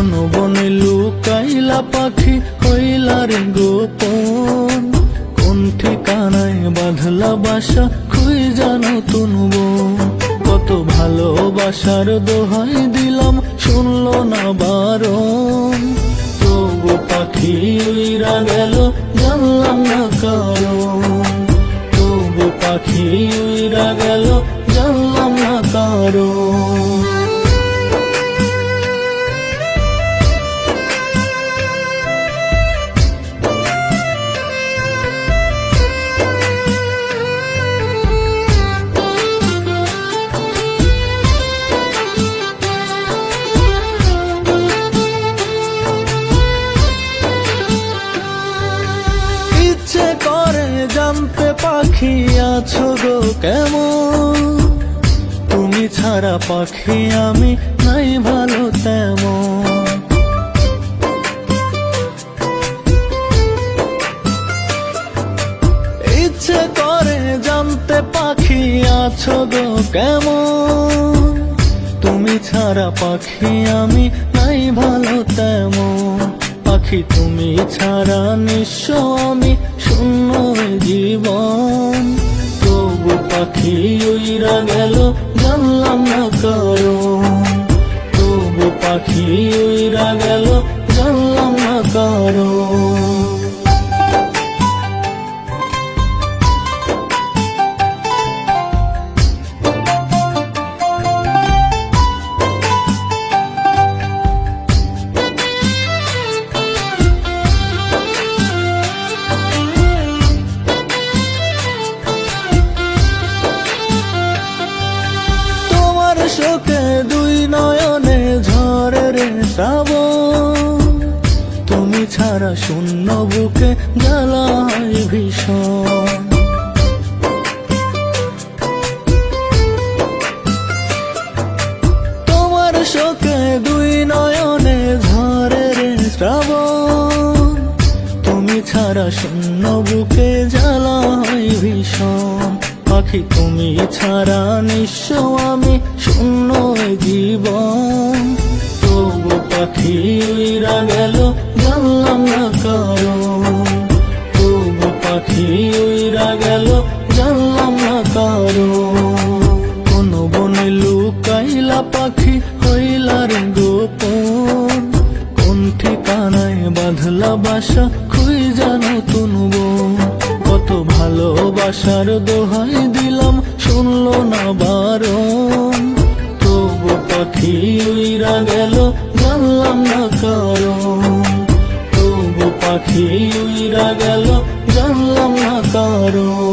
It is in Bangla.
কোন বনে লুকাইলা পাখি হইলা রে গোপন, কোন ঠিকানায় বাঁধলা বাসা খুঁজা নতুন বন। কত ভালোবাসার দোহাই দিলাম শুনলো না বারণ, তবু পাখি উইরা গেল জানলাম না কারণ, তবু পাখি উইরা গেল জানলাম না কারণ। ইচ্ছে করে জানতে পাখি আছো গো কেমন, তুমি ছাড়া পাখি আমি নাই ভালো তেমন। ইচ্ছে করে জানতে পাখি আছো গো কেমন, তুমি ছাড়া পাখি আমি নাই ভালো তেমন। পাখি তুমি ছাড়া নিঃস্ব আমি শূন্য জীবন, তবু পাখি উইরা গেল জানলাম না কারণ, তবু পাখি উইরা গেল জানলাম না কারণ। শোকে দুই নয়নে ঝরে রে শ্রাবণ, তুমি ছাড়া শূন্য বুকে জ্বালা হয় ভীষণ। তোমার শোকে দুই নয়নে ঝরে রে শ্রাবণ, তুমি ছাড়া শূন্য বুকে জ্বালা হয় ভীষণ। পাখি তুমি ছাড়া নিঃস্ব আমি শূন্য জীবন, তবু পাখি উইরা গেল জানলাম না কারণ, তবু পাখি উইরা গেল জানলাম না কারণ। কোন বনে লুকাইলা পাখি হইলা রে গোপন, কোন ঠিকানায় বাঁধলা বাসা খুঁজা নতুন বন। কত ভালোবাসার দোহাই দিলাম শুনলো না বারণ, তবু পাখি উইরা গেল জানলাম না কারণ, তবু পাখি উইরা গেল জানলাম না কারণ।